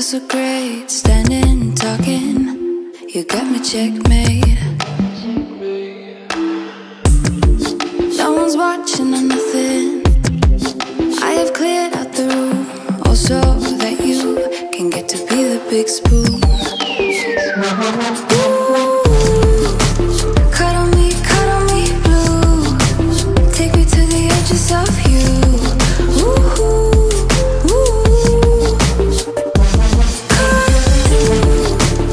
so great, standing, talking. You got me checkmate. No one's watching or nothing. I have cleared out the room, also that you can get to be the big spoon. Ooh, cuddle me blue. Take me to the edges of you. Ooh, ooh. Cut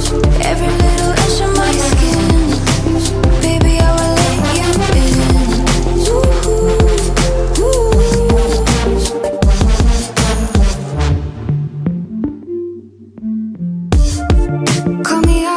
through every little inch of my skin. Baby, I will let you in. Ooh, ooh. Call me out.